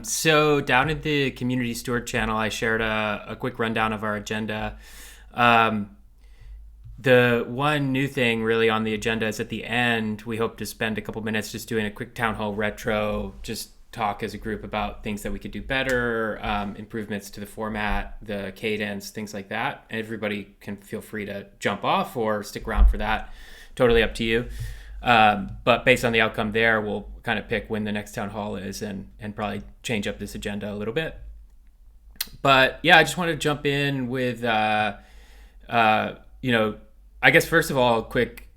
So down in the community steward channel, I shared a quick rundown of our agenda. Um, the one new thing really on the agenda is at the end, we hope to spend a couple minutes just doing a quick town hall retro, just talk as a group about things that we could do better, improvements to the format, the cadence, things like that. And everybody can feel free to jump off or stick around for that. Totally up to you. But based on the outcome there, we'll kind of pick when the next town hall is and probably change up this agenda a little bit. But yeah, I just wanted to jump in with, I guess first of all, quick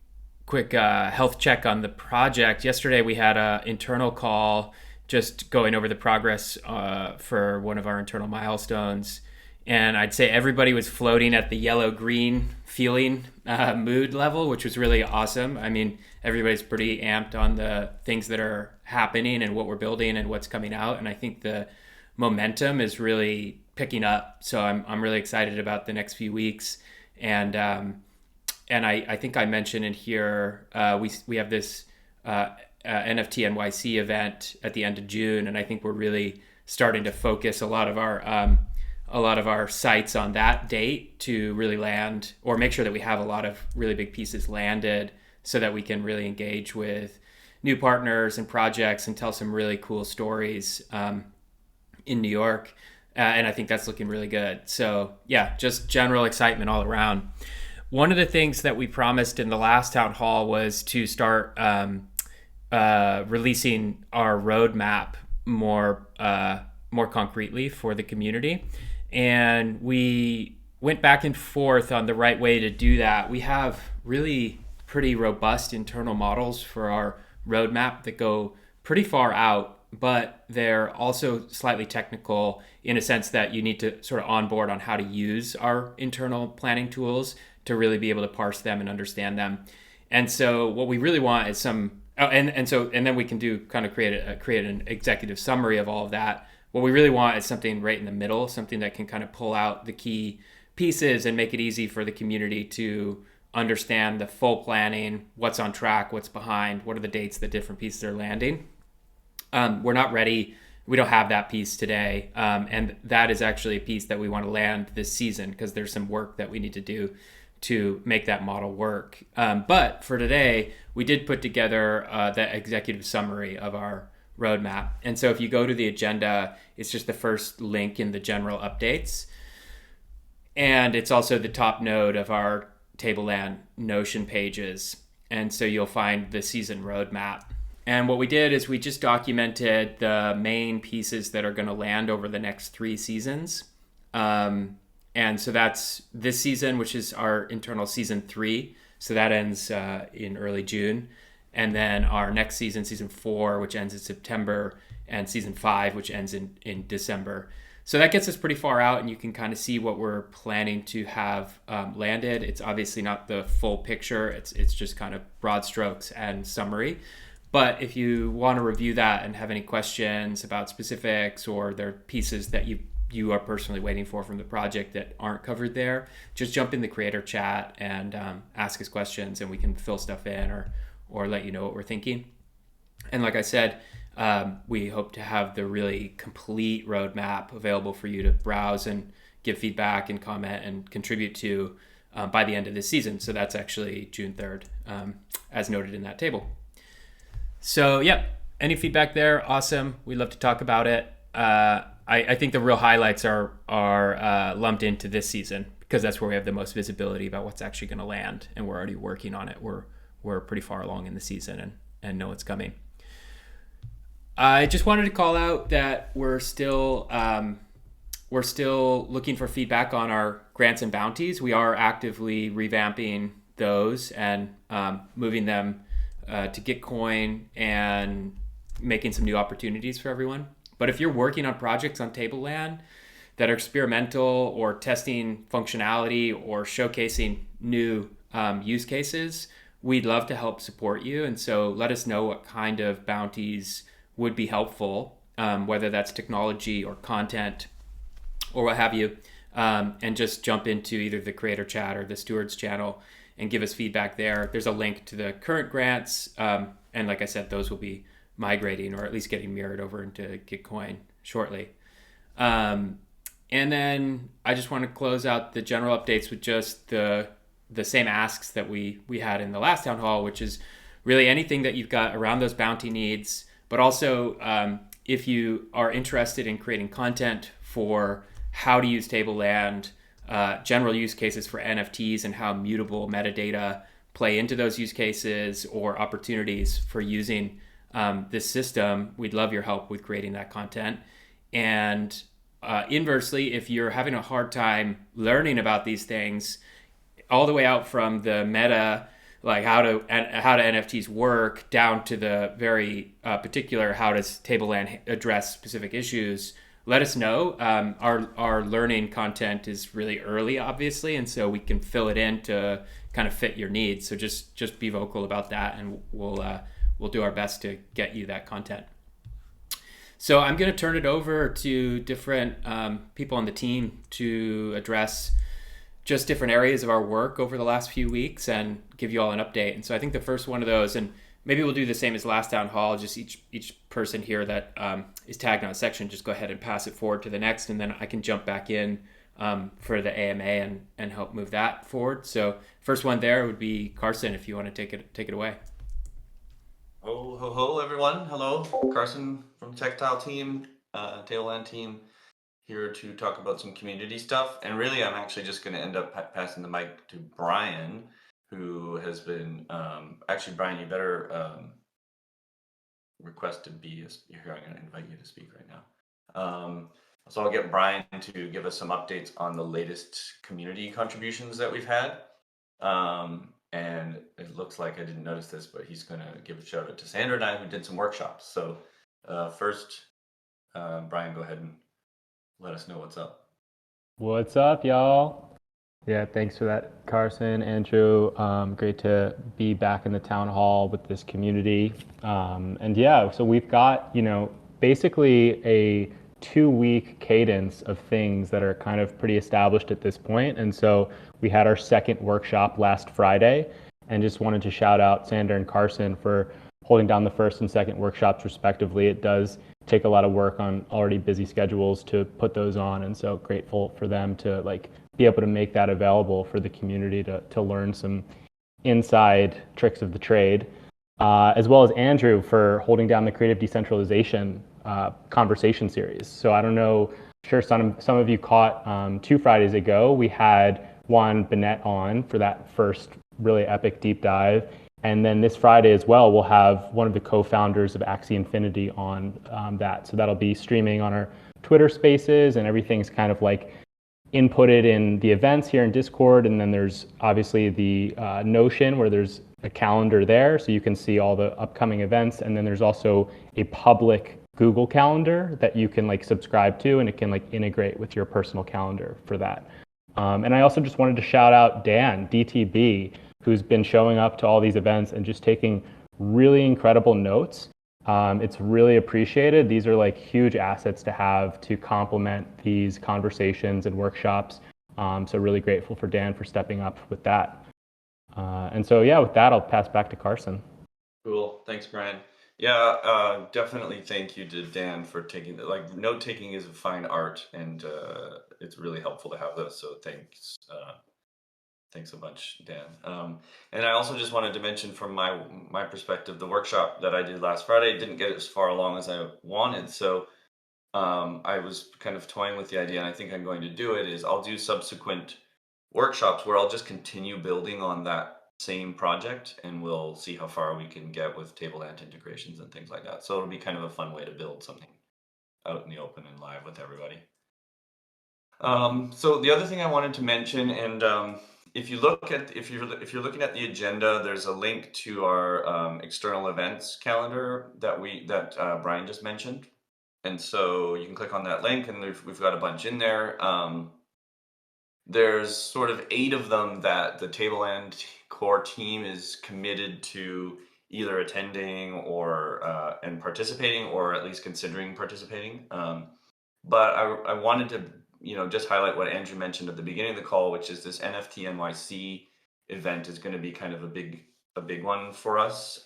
health check on the project. Yesterday we had a internal call just going over the progress for one of our internal milestones. And I'd say everybody was floating at the yellow-green feeling mood level, which was really awesome. I mean, everybody's pretty amped on the things that are happening and what we're building and what's coming out. And I think the momentum is really picking up. So I'm really excited about the next few weeks. And I think I mentioned in here, we have this NFT NYC event at the end of June. And I think we're really starting to focus a lot of our sites on that date to really land or make sure that we have a lot of really big pieces landed so that we can really engage with new partners and projects and tell some really cool stories in New York. And I think that's looking really good. So yeah, just general excitement all around. One of the things that we promised in the last town hall was to start releasing our roadmap more concretely for the community. And we went back and forth on the right way to do that. We have really pretty robust internal models for our roadmap that go pretty far out, but they're also slightly technical in a sense that you need to sort of onboard on how to use our internal planning tools to really be able to parse them and understand them. And so what we really want is and then we can do kind of create an executive summary of all of that. What we really want is something right in the middle, something that can kind of pull out the key pieces and make it easy for the community to understand the full planning, what's on track, what's behind, what are the dates that different pieces are landing. We're not ready. We don't have that piece today. And that is actually a piece that we want to land this season because there's some work that we need to do to make that model work. But for today, we did put together the executive summary of our roadmap. And so if you go to the agenda, it's just the first link in the general updates. And it's also the top node of our Tableland Notion pages. And so you'll find the season roadmap. And what we did is we just documented the main pieces that are going to land over the next 3 seasons. And so that's this season, which is our internal season 3. So that ends in early June. And then our next season, season 4, which ends in September, and season 5, which ends in December. So that gets us pretty far out, and you can kind of see what we're planning to have landed. It's obviously not the full picture. It's just kind of broad strokes and summary. But if you want to review that and have any questions about specifics or there are pieces that you are personally waiting for from the project that aren't covered there, just jump in the creator chat and ask us questions, and we can fill stuff in or let you know what we're thinking. And like I said, we hope to have the really complete roadmap available for you to browse and give feedback and comment and contribute to by the end of this season. So that's actually June 3rd, as noted in that table. So yeah, any feedback there? Awesome. We'd love to talk about it. I think the real highlights are lumped into this season because that's where we have the most visibility about what's actually going to land, and we're already working on it. We're pretty far along in the season and know it's coming. I just wanted to call out that we're still looking for feedback on our grants and bounties. We are actively revamping those and moving them to Gitcoin and making some new opportunities for everyone. But if you're working on projects on Tableland that are experimental or testing functionality or showcasing new use cases, we'd love to help support you. And so let us know what kind of bounties would be helpful, whether that's technology or content or what have you, and just jump into either the creator chat or the stewards channel and give us feedback there. There's a link to the current grants. And like I said, those will be migrating, or at least getting mirrored over into Gitcoin shortly. Um, and then I just want to close out the general updates with just the same asks that we had in the last town hall, which is really anything that you've got around those bounty needs, but also if you are interested in creating content for how to use Tableland, general use cases for NFTs and how mutable metadata play into those use cases, or opportunities for using this system, we'd love your help with creating that content. And inversely, if you're having a hard time learning about these things, all the way out from the meta, like how do NFTs work, down to the very particular how does Tableland address specific issues, let us know. Our learning content is really early, obviously, and so we can fill it in to kind of fit your needs. So just be vocal about that, and we'll do our best to get you that content. So I'm going to turn it over to different people on the team to address just different areas of our work over the last few weeks and give you all an update. And so I think the first one of those, and maybe we'll do the same as last town hall, just each person here that is tagged on a section, just go ahead and pass it forward to the next, and then I can jump back in for the AMA and help move that forward. So first one there would be Carson, if you want to take it away. Oh, ho, ho, everyone. Hello, Carson from the Textile team, Tableland team, here to talk about some community stuff. And really, I'm actually just going to end up passing the mic to Brian, who has been, actually, Brian, you better request to be here. I'm going to invite you to speak right now. So I'll get Brian to give us some updates on the latest community contributions that we've had. And it looks like I didn't notice this, but he's going to give a shout out to Sandra and I, who did some workshops. So first, Brian, go ahead and let us know what's up. What's up, y'all? Yeah, thanks for that, Carson, Andrew. Great to be back in the town hall with this community. And yeah, so we've got, basically a 2-week cadence of things that are kind of pretty established at this point. And so we had our second workshop last Friday, and just wanted to shout out Sander and Carson for holding down the first and second workshops respectively. It does take a lot of work on already busy schedules to put those on, and so grateful for them to be able to make that available for the community to learn some inside tricks of the trade, as well as Andrew for holding down the creative decentralization conversation series. So I don't know, sure some of you caught 2 Fridays ago, we had Juan Bennett on for that first really epic deep dive. And then this Friday as well, we'll have one of the co-founders of Axie Infinity on that. So that'll be streaming on our Twitter Spaces, and everything's kind of inputted in the events here in Discord. And then there's obviously the Notion, where there's a calendar there, so you can see all the upcoming events. And then there's also a public Google Calendar that you can subscribe to, and it can integrate with your personal calendar for that. And I also just wanted to shout out Dan, DTB, who's been showing up to all these events and just taking really incredible notes. It's really appreciated. These are huge assets to have to complement these conversations and workshops. So really grateful for Dan for stepping up with that. And so, yeah, with that, I'll pass back to Carson. Cool. Thanks, Brian. Yeah, definitely thank you to Dan for taking that. Note taking is a fine art, and it's really helpful to have those. So thanks. Thanks a bunch, Dan. And I also just wanted to mention from my perspective, the workshop that I did last Friday didn't get as far along as I wanted. So I was kind of toying with the idea, and I think I'm going to do it, is I'll do subsequent workshops where I'll just continue building on that same project, and we'll see how far we can get with Tableland integrations and things like that. So it'll be kind of a fun way to build something out in the open and live with everybody. So the other thing I wanted to mention, and if you're looking at the agenda, there's a link to our external events calendar that Brian just mentioned, and so you can click on that link, and we've got a bunch in there. There's sort of 8 of them that the Tableland core team is committed to either attending or and participating, or at least considering participating. But I wanted to just highlight what Andrew mentioned at the beginning of the call, which is this NFT NYC event is going to be kind of a big one for us.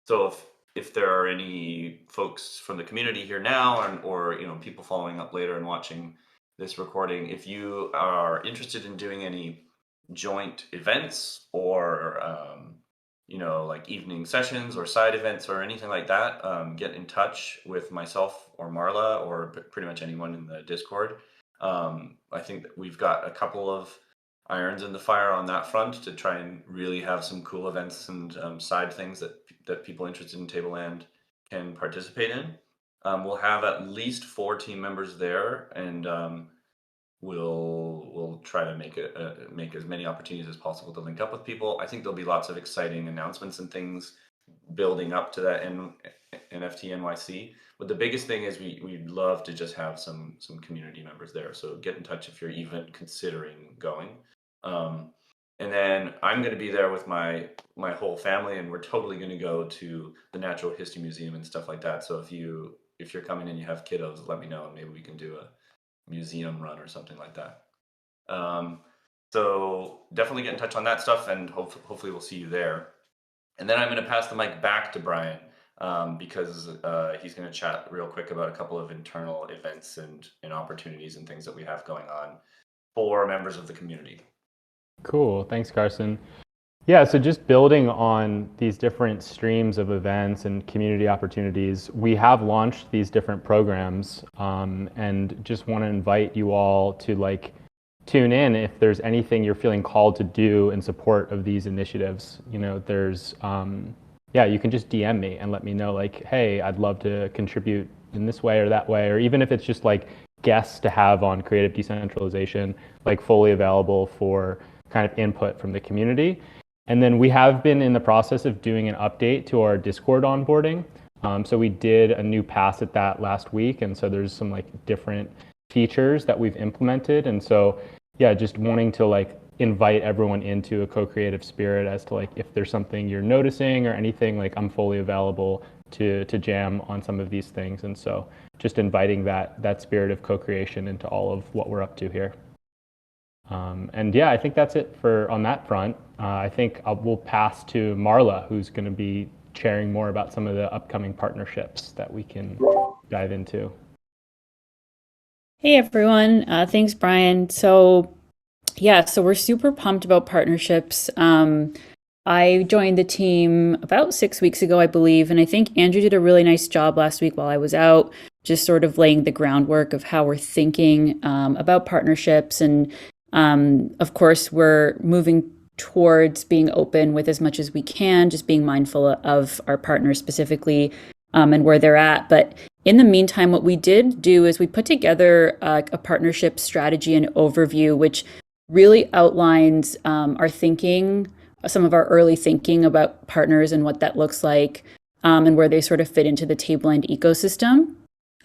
So if there are any folks from the community here now, or people following up later and watching this recording, if you are interested in doing any joint events or like evening sessions or side events or anything like that, get in touch with myself or Marla or pretty much anyone in the Discord. I think that we've got a couple of irons in the fire on that front to try and really have some cool events and side things that people interested in Tableland can participate in. We'll have at least 4 team members there, and we'll try to make as many opportunities as possible to link up with people. I think there'll be lots of exciting announcements and things building up to that NFT NYC. But the biggest thing is we'd love to just have some community members there. So get in touch if you're even considering going. And then I'm going to be there with my whole family, and we're totally going to go to the Natural History Museum and stuff like that. So if you're coming and you have kiddos, let me know, and maybe we can do a museum run or something like that. So definitely get in touch on that stuff, and hopefully we'll see you there. And then I'm going to pass the mic back to Brian, because he's going to chat real quick about a couple of internal events and opportunities and things that we have going on for members of the community. Cool. Thanks, Carson. Yeah, so just building on these different streams of events and community opportunities, we have launched these different programs, and just want to invite you all to tune in if there's anything you're feeling called to do in support of these initiatives. There's, you can just DM me and let me know, hey, I'd love to contribute in this way or that way, or even if it's just guests to have on creative decentralization, fully available for kind of input from the community. And then we have been in the process of doing an update to our Discord onboarding. So we did a new pass at that last week. And so there's some different features that we've implemented. And so, just wanting to invite everyone into a co-creative spirit as to if there's something you're noticing or anything, I'm fully available to jam on some of these things. And so just inviting that spirit of co-creation into all of what we're up to here. I think that's it on that front. I think we'll pass to Marla, who's going to be sharing more about some of the upcoming partnerships that we can dive into. Hey everyone, thanks Brian. So we're super pumped about partnerships. I joined the team about 6 weeks ago, I believe, and I think Andrew did a really nice job last week while I was out, just sort of laying the groundwork of how we're thinking about partnerships. And of course, we're moving towards being open with as much as we can, just being mindful of our partners specifically and where they're at. But in the meantime, what we did do is we put together a partnership strategy and overview, which really outlines our thinking, some of our early thinking about partners and what that looks like, and where they sort of fit into the Tableland ecosystem.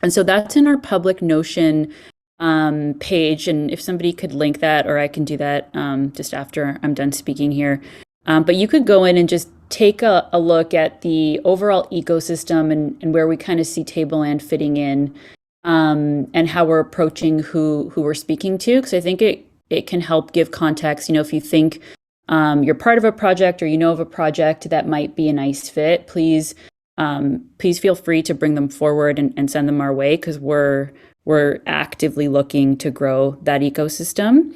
And so that's in our public Notion page. And if somebody could link that, or I can do that just after I'm done speaking here. But you could go in and just take a look at the overall ecosystem and where we kind of see Tableland fitting in, and how we're approaching who we're speaking to. Because I think it can help give context. If you think you're part of a project or of a project that might be a nice fit, please feel free to bring them forward and send them our way, because we're actively looking to grow that ecosystem.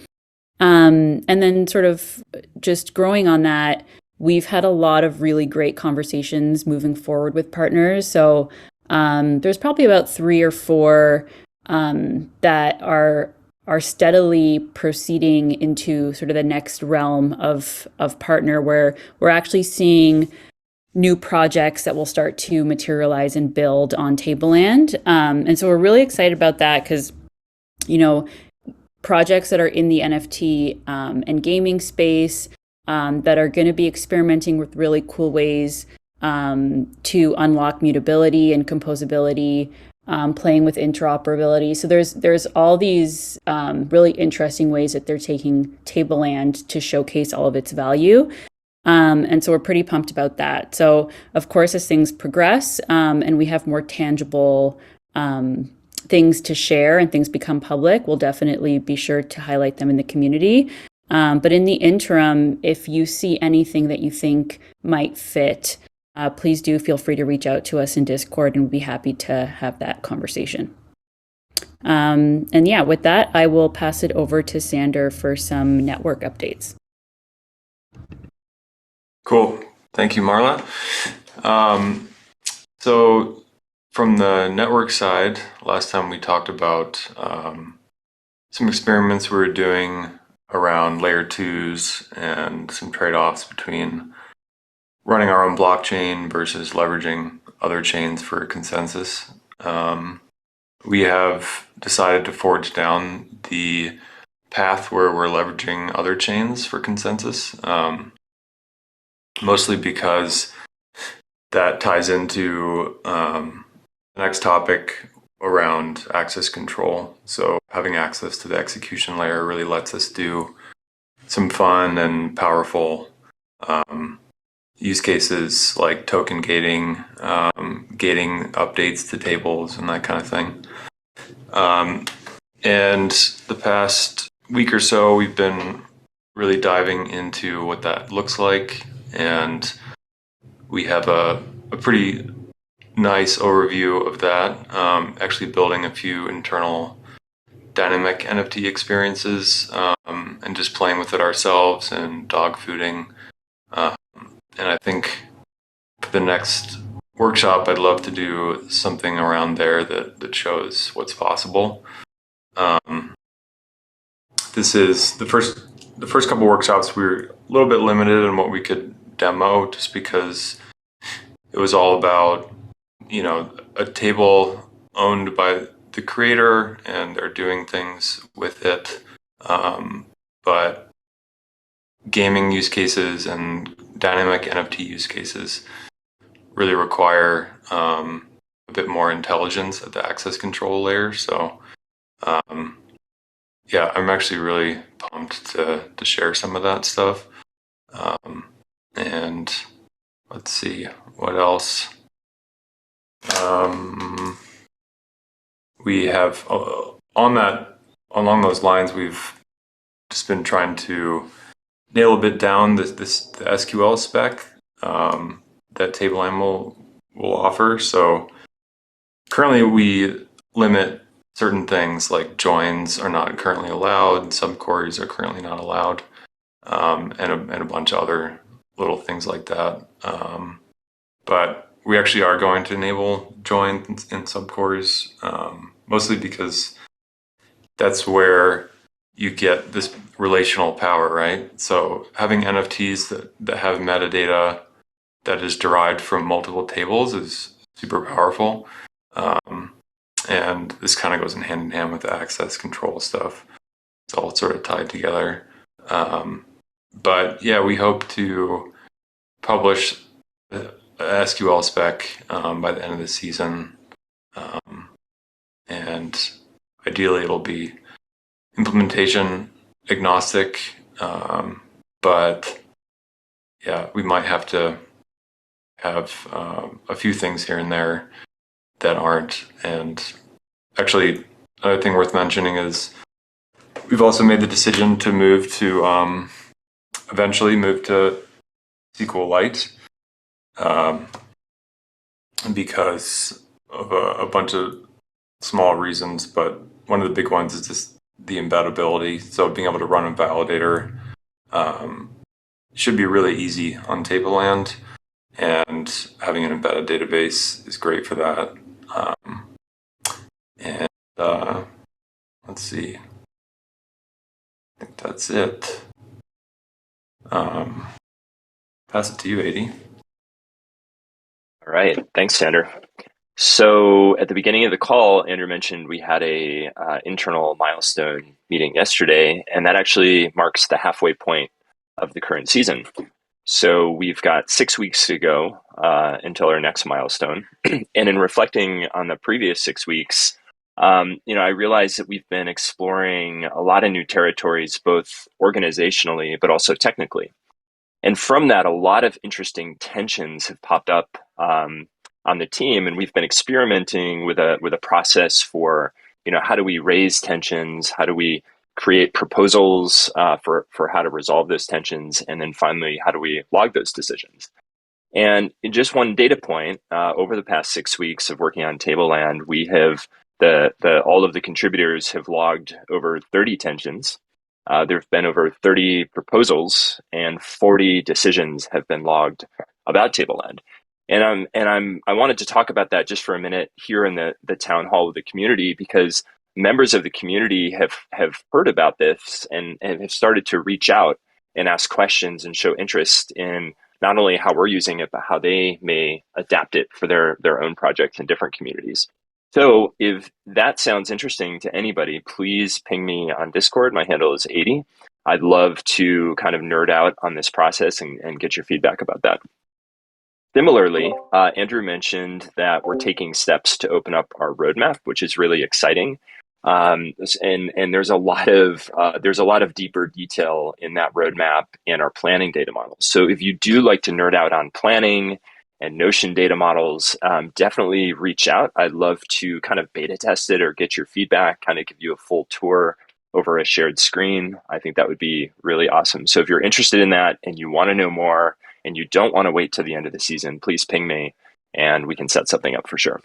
And then sort of just growing on that, we've had a lot of really great conversations moving forward with partners. So there's probably about 3 or 4 that are steadily proceeding into sort of the next realm of partner, where we're actually seeing new projects that will start to materialize and build on Tableland. And so we're really excited about that, because, projects that are in the NFT and gaming space that are going to be experimenting with really cool ways to unlock mutability and composability, playing with interoperability. So there's all these really interesting ways that they're taking Tableland to showcase all of its value. And so we're pretty pumped about that. So of course, as things progress and we have more tangible things to share and things become public, we'll definitely be sure to highlight them in the community. But in the interim, if you see anything that you think might fit, please do feel free to reach out to us in Discord, and we'd be happy to have that conversation. And yeah, with that, I will pass it over to Sander for some network updates. Cool. Thank you, Marla. So from the network side, last time we talked about some experiments we were doing around layer 2s and some trade-offs between running our own blockchain versus leveraging other chains for consensus. We have decided to forge down the path where we're leveraging other chains for consensus, mostly because that ties into the next topic around access control. So having access to the execution layer really lets us do some fun and powerful use cases like token gating, gating updates to tables and that kind of thing. And the past week or so, we've been really diving into what that looks like. And we have a pretty nice overview of that, actually building a few internal dynamic NFT experiences and just playing with it ourselves and dog fooding. And I think for the next workshop, I'd love to do something around there that shows what's possible. This is the first couple workshops. We were a little bit limited in what we could demo, just because it was all about, a table owned by the creator and they're doing things with it. But gaming use cases and dynamic NFT use cases really require a bit more intelligence at the access control layer. So yeah, I'm actually really pumped to share some of that stuff. And let's see what else. We have along those lines, we've just been trying to nail a bit down the SQL spec that Tableland will offer. So currently we limit certain things like joins are not currently allowed, subqueries are currently not allowed, and a bunch of other little things like that. But we actually are going to enable joins and subqueries, mostly because that's where you get this relational power, right? So having NFTs that have metadata that is derived from multiple tables is super powerful. And this kind of goes in hand with the access control stuff. It's all sort of tied together. But yeah, we hope to publish a SQL spec by the end of the season. And ideally it'll be implementation agnostic. But yeah, we might have to have a few things here and there that aren't. And actually, another thing worth mentioning is we've also made the decision to move to eventually move to SQLite because of a bunch of small reasons, but one of the big ones is just the embeddability. So being able to run a validator should be really easy on Tableland, and having an embedded database is great for that. And let's see, I think that's it. Pass it to you, Adi. All right, thanks, Sander. So at the beginning of the call, Andrew mentioned we had a internal milestone meeting yesterday, and that actually marks the halfway point of the current season. So we've got 6 weeks to go until our next milestone. And in reflecting on the previous 6 weeks, I realized that we've been exploring a lot of new territories, both organizationally, but also technically. And from that, a lot of interesting tensions have popped up on the team, and we've been experimenting with a process for, how do we raise tensions? How do we create proposals for how to resolve those tensions? And then finally, how do we log those decisions? And in just one data point, over the past 6 weeks of working on Tableland, we have all of the contributors have logged over 30 tensions. There have been over 30 proposals, and 40 decisions have been logged about Tableland. I wanted to talk about that just for a minute here in the town hall with the community, because members of the community have heard about this and have started to reach out and ask questions and show interest in not only how we're using it, but how they may adapt it for their own projects in different communities. So if that sounds interesting to anybody, please ping me on Discord. My handle is 80. I'd love to kind of nerd out on this process and get your feedback about that. Similarly, Andrew mentioned that we're taking steps to open up our roadmap, which is really exciting. And there's a lot of deeper detail in that roadmap and our planning data models. So if you do like to nerd out on planning and Notion data models, definitely reach out. I'd love to kind of beta test it or get your feedback, kind of give you a full tour over a shared screen. I think that would be really awesome. So if you're interested in that and you want to know more and you don't want to wait till the end of the season, please ping me and we can set something up for sure.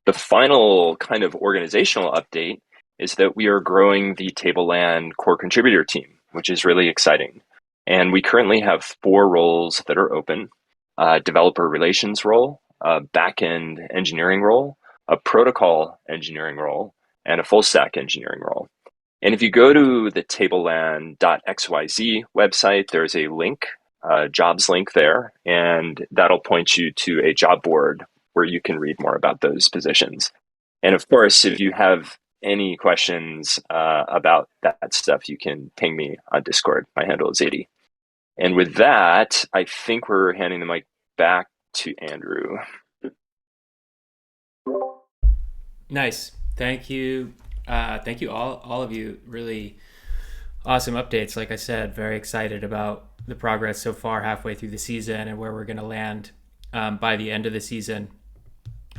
The final kind of organizational update is that we are growing the Tableland core contributor team, which is really exciting. And we currently have 4 roles that are open: a developer relations role, a backend engineering role, a protocol engineering role, and a full stack engineering role. And if you go to the Tableland.xyz website, there's a link, a jobs link there, and that'll point you to a job board where you can read more about those positions. And of course, if you have any questions about that stuff, you can ping me on Discord. My handle is 80. And with that, I think we're handing the mic back to Andrew. Nice. Thank you. Thank you all of you. Really awesome updates. Like I said, very excited about the progress so far halfway through the season and where we're going to land by the end of the season.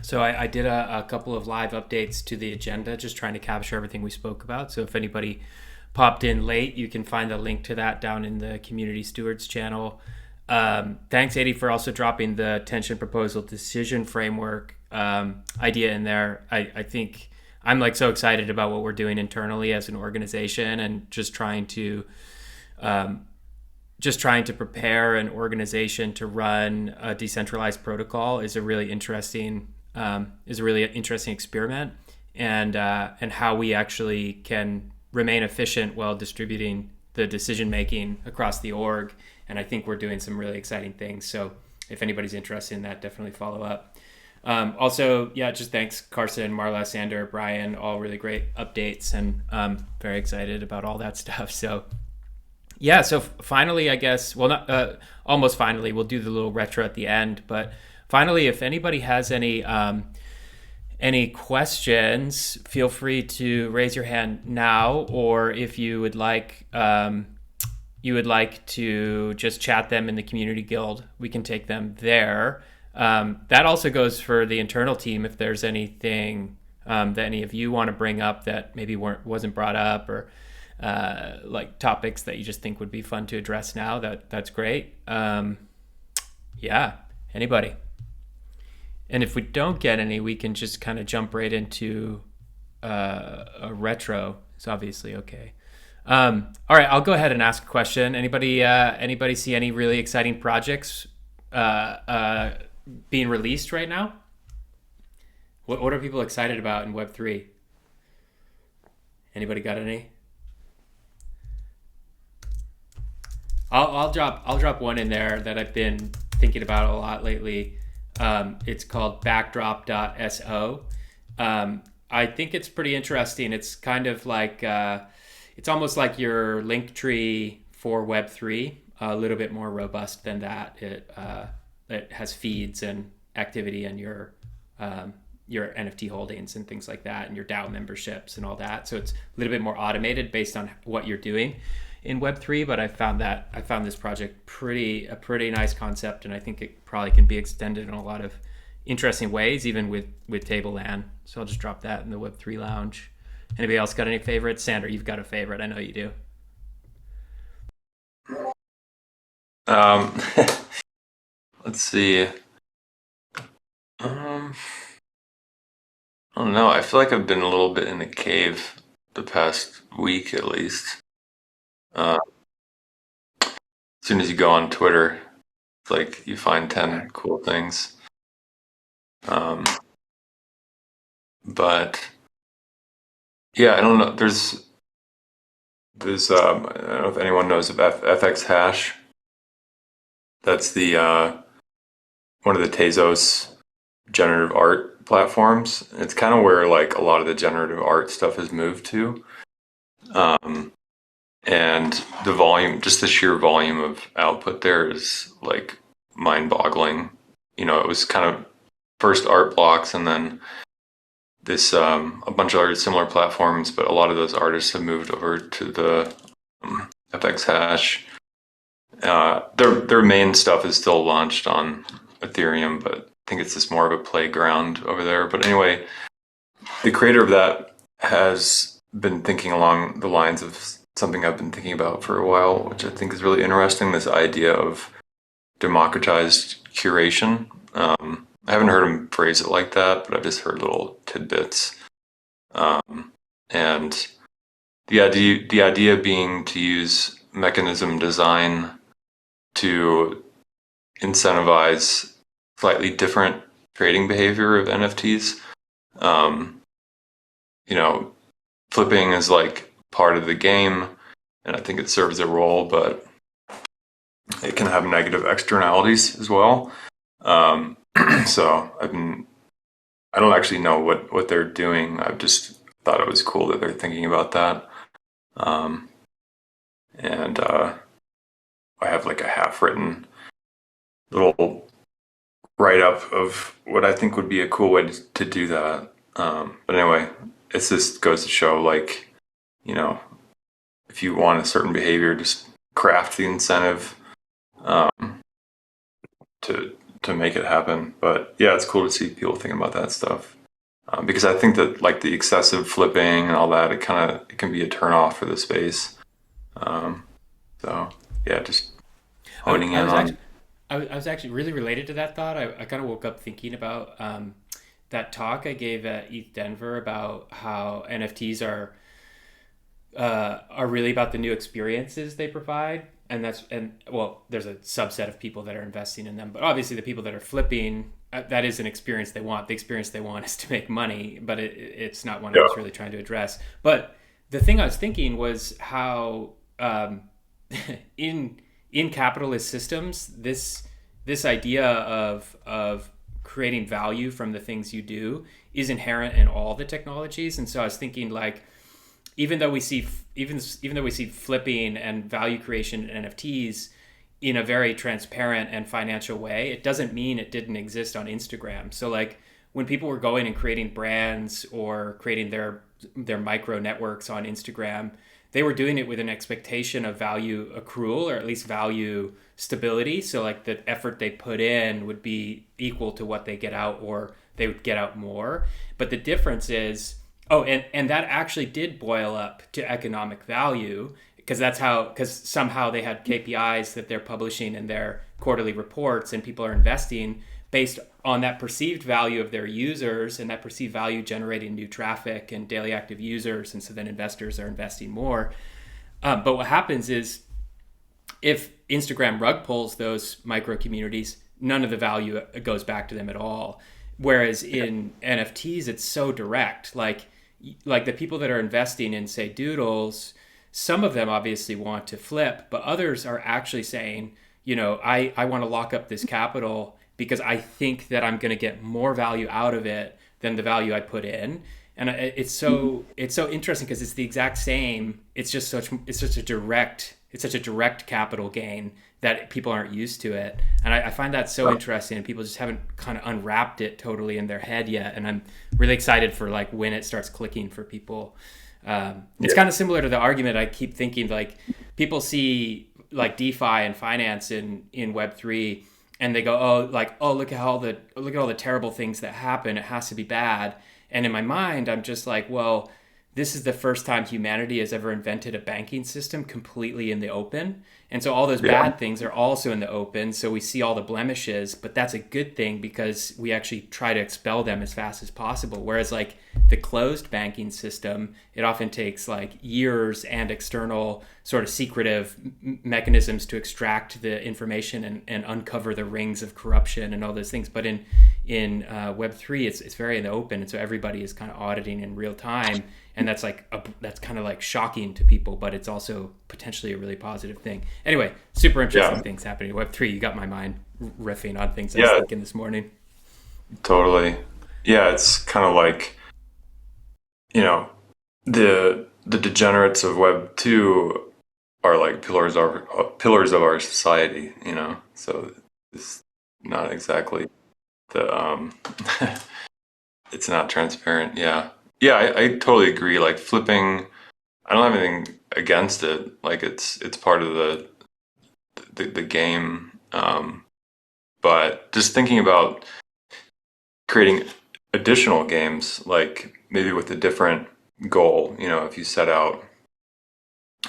So I did a couple of live updates to the agenda, just trying to capture everything we spoke about. So if anybody popped in late, you can find the link to that down in the Community Stewards channel. Thanks, Adi, for also dropping the tension proposal decision framework idea in there. I think I'm like so excited about what we're doing internally as an organization, and just trying to prepare an organization to run a decentralized protocol is a really interesting experiment, and how we actually can remain efficient while distributing the decision making across the org. And I think we're doing some really exciting things. So if anybody's interested in that, definitely follow up. Also, just thanks, Carson, Marla, Sander, Brian, all really great updates, and very excited about all that stuff. So so finally, I guess, well, not almost finally, we'll do the little retro at the end, but finally, if anybody has any questions, feel free to raise your hand now, or if you would like to just chat them in the community guild, we can take them there. That also goes for the internal team. If there's anything that any of you want to bring up that maybe wasn't brought up, or like topics that you just think would be fun to address now, that's great. Anybody. And if we don't get any, we can just kind of jump right into a retro. It's obviously okay. All right, I'll go ahead and ask a question. Anybody see any really exciting projects being released right now? What are people excited about in Web3? Anybody got any? I'll drop one in there that I've been thinking about a lot lately. It's called backdrop.so. I think it's pretty interesting. It's kind of like it's almost like your link tree for Web3, a little bit more robust than that. It has feeds and activity and your NFT holdings and things like that, and your DAO memberships and all that. So it's a little bit more automated based on what you're doing in Web3. But I found this project a pretty nice concept, and I think it probably can be extended in a lot of interesting ways, even with Tableland. So I'll just drop that in the Web3 lounge. Anybody else got any favorites? Sander, you've got a favorite. I know you do. let's see. Um, I don't know. I feel like I've been a little bit in a cave the past week at least. Uh, as soon as you go on Twitter, it's like you find 10 cool things. Um, but yeah, I don't know. There's I don't know if anyone knows of FX Hash. That's the one of the Tezos generative art platforms. It's kind of where like a lot of the generative art stuff has moved to. Um, and the volume, just the sheer volume of output there is like mind-boggling. It was kind of first art blocks and then this a bunch of other similar platforms, but a lot of those artists have moved over to the FX Hash. Their main stuff is still launched on Ethereum, but I think it's just more of a playground over there. But anyway, the creator of that has been thinking along the lines of something I've been thinking about for a while, which I think is really interesting, this idea of democratized curation. I haven't heard him phrase it like that, but I've just heard little tidbits. And the idea being to use mechanism design to incentivize slightly different trading behavior of NFTs. Flipping is like part of the game, and I think it serves a role, but it can have negative externalities as well. So I don't actually know what they're doing. I've just thought it was cool that they're thinking about that. And I have like a half-written little write-up of what I think would be a cool way to do that. But anyway, it just goes to show, like, if you want a certain behavior, just craft the incentive to make it happen. But yeah, it's cool to see people thinking about that stuff. Because I think that like the excessive flipping and all that, it can be a turnoff for the space. So yeah, just honing in on. I was actually really related to that thought. I kind of woke up thinking about that talk I gave at ETH Denver about how NFTs are really about the new experiences they provide, and there's a subset of people that are investing in them, but obviously the people that are flipping, that is an experience they want. The experience they want is to make money, but it's not one I was really trying to address. But the thing I was thinking was how in capitalist systems, this idea of creating value from the things you do is inherent in all the technologies. And so I was thinking, like, even though we see flipping and value creation in NFTs in a very transparent and financial way, it doesn't mean it didn't exist on Instagram. So like when people were going and creating brands or creating their micro networks on Instagram, they were doing it with an expectation of value accrual, or at least value stability. So like the effort they put in would be equal to what they get out, or they would get out more. But the difference is, and that actually did boil up to economic value, because somehow they had KPIs that they're publishing in their quarterly reports, and people are investing based on that perceived value of their users, and that perceived value generating new traffic and daily active users. And so then investors are investing more. But what happens is, if Instagram rug pulls those micro communities, none of the value goes back to them at all. Whereas in NFTs, it's so direct. Like the people that are investing in, say, Doodles, some of them obviously want to flip, but others are actually saying, I want to lock up this capital because I think that I'm going to get more value out of it than the value I put in. And it's so interesting because it's the exact same. It's such a direct capital gain that people aren't used to it. And I find that so interesting, and people just haven't kind of unwrapped it totally in their head yet. And I'm really excited for like when it starts clicking for people. It's kind of similar to the argument I keep thinking, like people see like DeFi and finance in Web3, and they go, look at all the terrible things that happen. It has to be bad. And in my mind, I'm just like, well, this is the first time humanity has ever invented a banking system completely in the open. And so all those bad things are also in the open. So we see all the blemishes, but that's a good thing because we actually try to expel them as fast as possible. Whereas like the closed banking system, it often takes like years and external sort of secretive mechanisms to extract the information and uncover the rings of corruption and all those things. But in Web3, it's very in the open. And so everybody is kind of auditing in real time. And that's that's kind of like shocking to people, but it's also potentially a really positive thing. Anyway, super interesting things happening in Web3. You got my mind riffing on things I was thinking this morning. Totally. Yeah, it's kind of like, the degenerates of Web 2 are like pillars of our society, So it's not exactly the it's not transparent. Yeah. Yeah, I totally agree. Like flipping, I don't have anything against it. Like it's part of the game. But just thinking about creating additional games, like maybe with a different goal, if you set out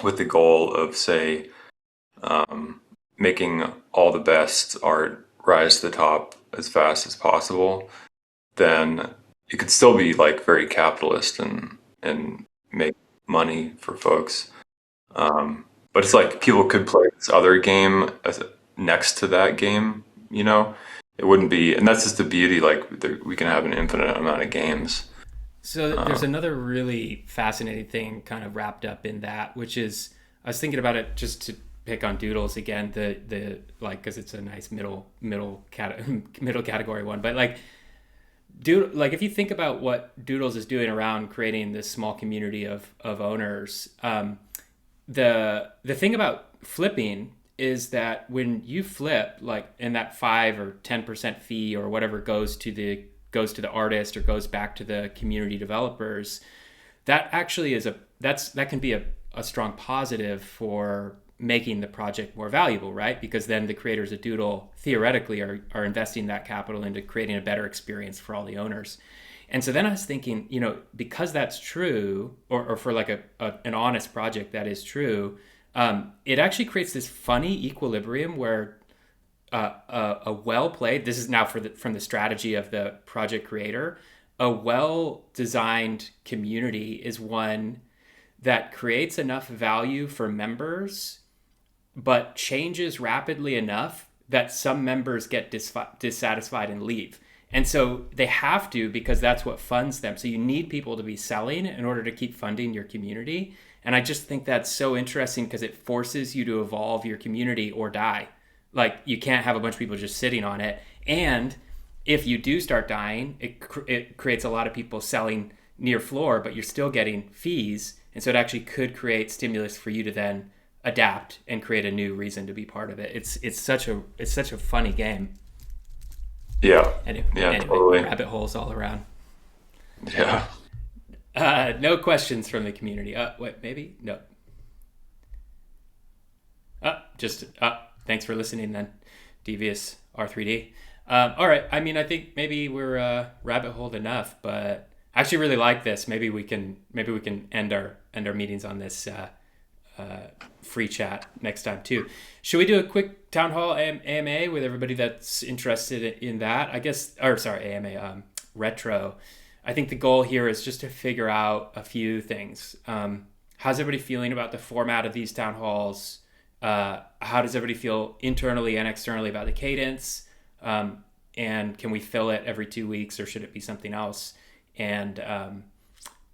with the goal of, say, making all the best art rise to the top as fast as possible, then it could still be like very capitalist and make money for folks. But it's like people could play this other game next to that game, It wouldn't be, and that's just the beauty, like we can have an infinite amount of games. So there's another really fascinating thing kind of wrapped up in that, which is, I was thinking about it just to pick on Doodles again, the like, because it's a nice middle category one, but like if you think about what Doodles is doing around creating this small community of owners, the thing about flipping is that when you flip, like in that 5 or 10% fee or whatever goes to the artist or goes back to the community developers, that actually that can be a strong positive for making the project more valuable, right? Because then the creators of Doodle theoretically are investing that capital into creating a better experience for all the owners. And so then I was thinking, because that's true, or for like an honest project that is true, it actually creates this funny equilibrium where a well-played, this is now from the strategy of the project creator, a well-designed community is one that creates enough value for members, but changes rapidly enough that some members get dissatisfied and leave. And so they have to, because that's what funds them. So you need people to be selling in order to keep funding your community. And I just think that's so interesting because it forces you to evolve your community or die. Like you can't have a bunch of people just sitting on it. And if you do start dying, it creates a lot of people selling near floor, but you're still getting fees. And so it actually could create stimulus for you to then adapt and create a new reason to be part of it. It's such a funny game. Yeah. Anyway, Totally. Rabbit holes all around. Yeah. No questions from the community. Wait, maybe? No. Thanks for listening then, Devious R3D. All right. I mean, I think maybe we're rabbit holed enough, but I actually really like this. Maybe we can end our meetings on this free chat next time too. Should we do a quick town hall AMA with everybody that's interested in that? I guess, or sorry, AMA retro. I think the goal here is just to figure out a few things. How's everybody feeling about the format of these town halls? How does everybody feel internally and externally about the cadence? And can we fill it every 2 weeks, or should it be something else? And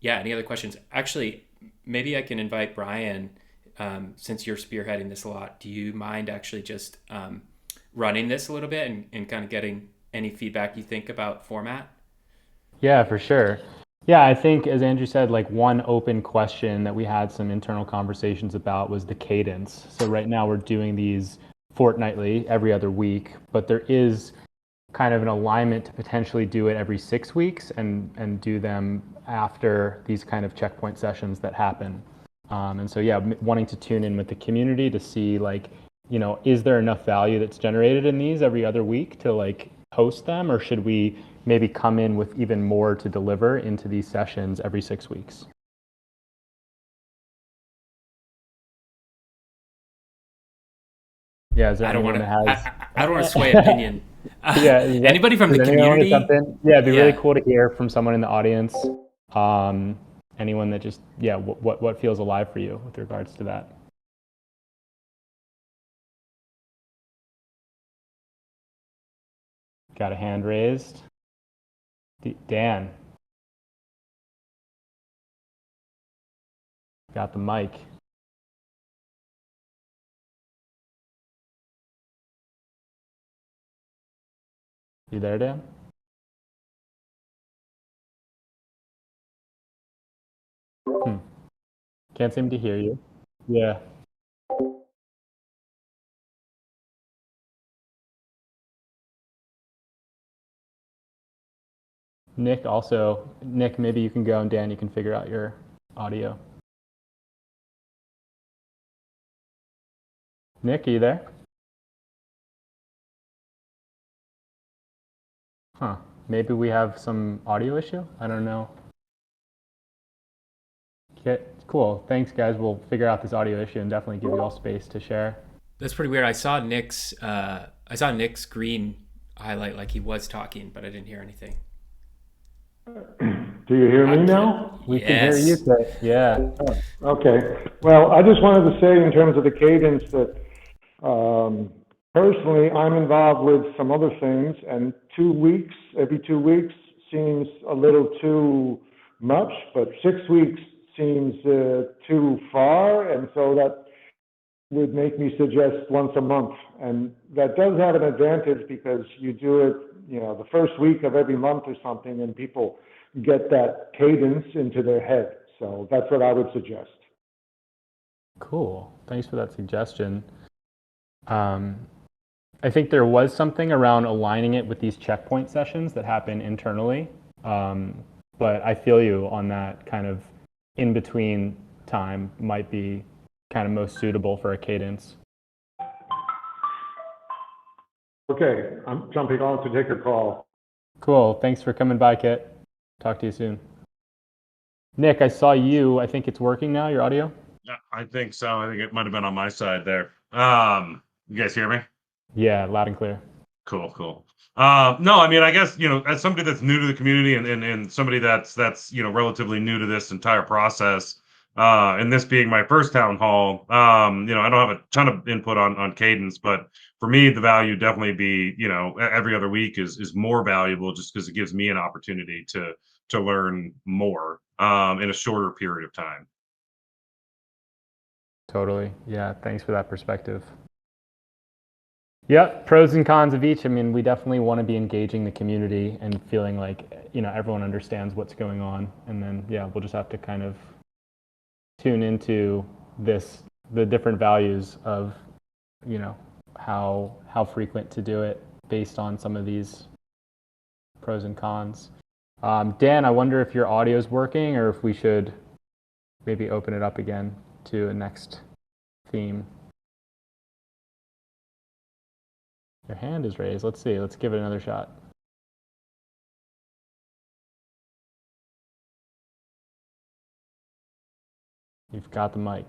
any other questions? Actually, maybe I can invite Brian, since you're spearheading this a lot. Do you mind actually just running this a little bit and kind of getting any feedback you think about format? Yeah, for sure. Yeah, I think, as Andrew said, like one open question that we had some internal conversations about was the cadence. So right now we're doing these fortnightly, every other week, but there is kind of an alignment to potentially do it every 6 weeks and do them after these kind of checkpoint sessions that happen. And so, wanting to tune in with the community to see, like, is there enough value that's generated in these every other week to like host them, or should we maybe come in with even more to deliver into these sessions every 6 weeks? Yeah, is there I don't anyone want that to. has? I don't want to sway opinion. Yeah, Anybody from the does anyone want to jump community? in? Yeah, it'd be really Yeah. cool to hear from someone in the audience. Anyone that just, yeah, what feels alive for you with regards to that? Got a hand raised. Dan, got the mic. You there, Dan? Can't seem to hear you. Yeah. Nick, maybe you can go, and Dan, you can figure out your audio. Nick, are you there? Huh. Maybe we have some audio issue? I don't know. Okay, cool. Thanks, guys. We'll figure out this audio issue and definitely give you all space to share. That's pretty weird. I saw Nick's green highlight like he was talking, but I didn't hear anything. Do you hear me now? We can hear you, sir. Yeah. Okay. Well, I just wanted to say in terms of the cadence that personally I'm involved with some other things, and every 2 weeks seems a little too much, but 6 weeks seems too far, and so that would make me suggest once a month. And that does have an advantage because you do it, the first week of every month or something, and people get that cadence into their head. So that's what I would suggest. Cool. Thanks for that suggestion. I think there was something around aligning it with these checkpoint sessions that happen internally. But I feel you on that kind of in-between time might be kind of most suitable for a cadence. Okay, I'm jumping on to take a call. Cool. Thanks for coming by, Kit. Talk to you soon. Nick, I saw you. I think it's working now, your audio? Yeah, I think so. I think it might have been on my side there. You guys hear me? Yeah, loud and clear. Cool. No, I mean, I guess, as somebody that's new to the community and somebody that's relatively new to this entire process, and this being my first town hall, I don't have a ton of input on Cadence, but for me, the value definitely be, every other week is more valuable just because it gives me an opportunity to learn more in a shorter period of time. Totally. Yeah, thanks for that perspective. Yep, pros and cons of each. I mean, we definitely want to be engaging the community and feeling like, everyone understands what's going on. And then, yeah, we'll just have to kind of tune into the different values of, how frequent to do it based on some of these pros and cons. Dan, I wonder if your audio is working or if we should maybe open it up again to a next theme. Your hand is raised. Let's see. Let's give it another shot. You've got the mic.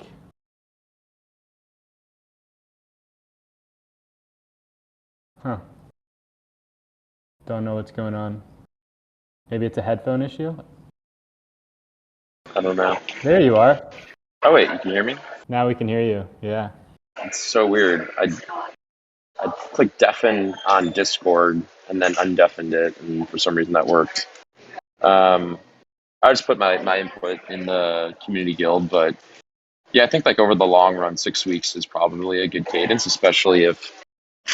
Huh. Don't know what's going on. Maybe it's a headphone issue? I don't know. There you are. Oh, wait, you can hear me? Now we can hear you. Yeah. It's so weird. I clicked deafen on Discord and then undeafened it, and for some reason that worked. I just put my input in the community guild, but yeah, I think like over the long run, 6 weeks is probably a good cadence, especially if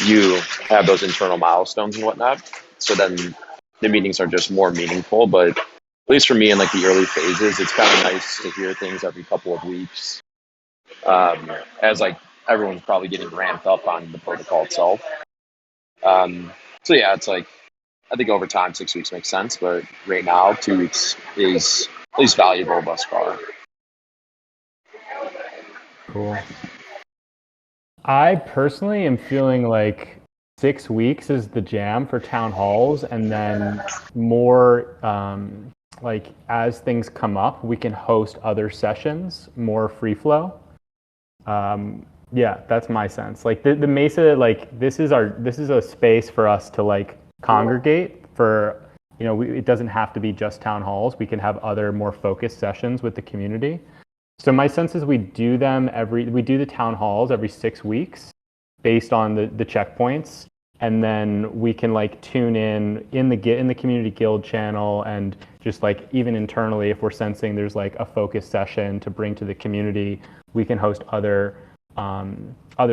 you have those internal milestones and whatnot. So then the meetings are just more meaningful. But at least for me in like the early phases, it's kind of nice to hear things every couple of weeks, as like everyone's probably getting ramped up on the protocol itself. So yeah, it's like, I think over time, 6 weeks makes sense, but right now, 2 weeks is at least valuable thus far. Cool. I personally am feeling like 6 weeks is the jam for town halls, and then more like as things come up, we can host other sessions, more free flow. Yeah, that's my sense. Like the Mesa, like this is a space for us to like congregate for, it doesn't have to be just town halls. We can have other more focused sessions with the community. So my sense is we do the town halls every 6 weeks based on the checkpoints. And then we can like tune in the community guild channel, and just like even internally, if we're sensing there's like a focus session to bring to the community, we can host other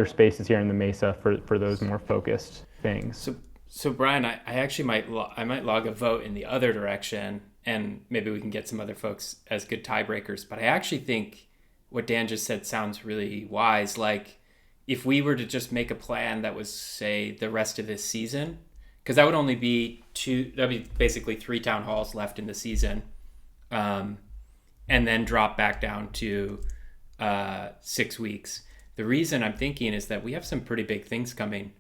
spaces here in the Mesa for those more focused things. So Brian, I actually might log a vote in the other direction, and maybe we can get some other folks as good tiebreakers. But I actually think what Dan just said sounds really wise. Like, if we were to just make a plan that was, say, the rest of this season, because that would only be that'd be basically 3 town halls left in the season, and then drop back down to 6 weeks. The reason I'm thinking is that we have some pretty big things coming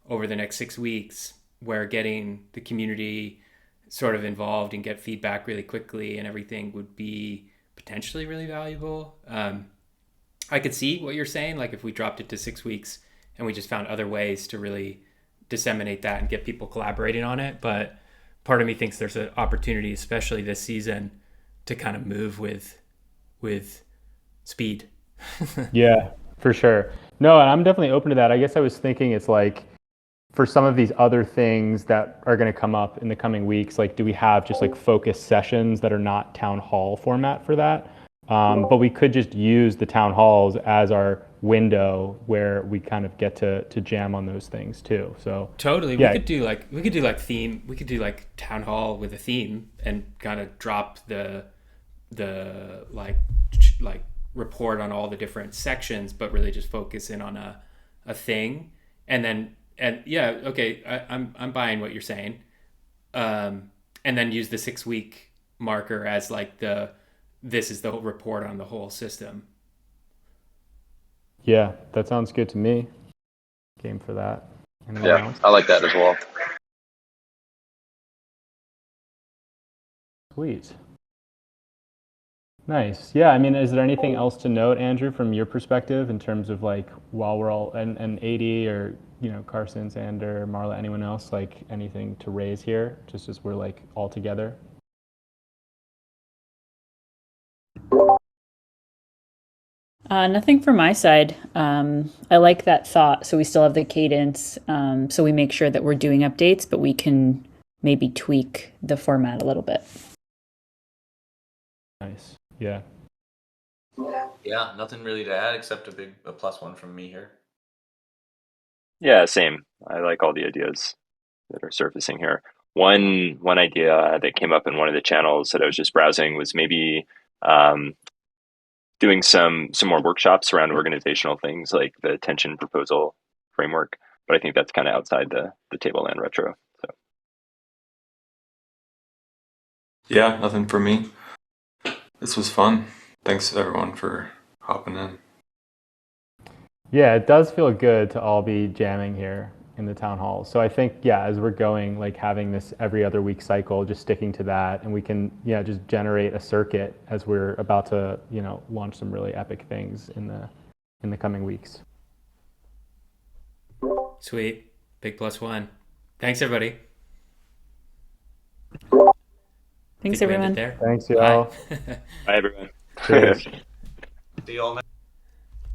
over the next 6 weeks, where getting the community sort of involved and get feedback really quickly and everything would be potentially really valuable. I could see what you're saying, like if we dropped it to 6 weeks and we just found other ways to really disseminate that and get people collaborating on it. But part of me thinks there's an opportunity, especially this season, to kind of move with speed. Yeah, for sure. No, and I'm definitely open to that. I guess I was thinking it's like, for some of these other things that are going to come up in the coming weeks, like do we have just like focused sessions that are not town hall format for that? But we could just use the town halls as our window where we kind of get to jam on those things too. So totally, yeah. we could do like town hall with a theme and kind of drop the like report on all the different sections, but really just focus in on a thing, and yeah, okay, I'm buying what you're saying, and then use the 6 week marker as like this is the whole report on the whole system. Yeah, that sounds good to me. Game for that. Anyone Yeah, else? I like that as well. Sweet. Nice. Yeah, I mean, is there anything else to note, Andrew, from your perspective in terms of like, while we're all, and AD or, Carson, Sander, Marla, anyone else, like anything to raise here, just as we're like all together? Nothing from my side. I like that thought. So we still have the cadence. So we make sure that we're doing updates, but we can maybe tweak the format a little bit. Nice. Yeah. Yeah, nothing really to add except a +1 from me here. Yeah, same. I like all the ideas that are surfacing here. One idea that came up in one of the channels that I was just browsing was maybe doing some more workshops around organizational things like the tension proposal framework. But I think that's kind of outside the Tableland retro. So Yeah, nothing for me. This was fun. Thanks everyone for hopping in. Yeah, it does feel good to all be jamming here in the town hall. So I think, yeah, as we're going, like having this every other week cycle, just sticking to that, and we can, just generate a circuit as we're about to, launch some really epic things in the coming weeks. Sweet. Big +1. Thanks, everybody. Thanks, everyone. There. Thanks, y'all. bye, everyone. Cheers. See you all next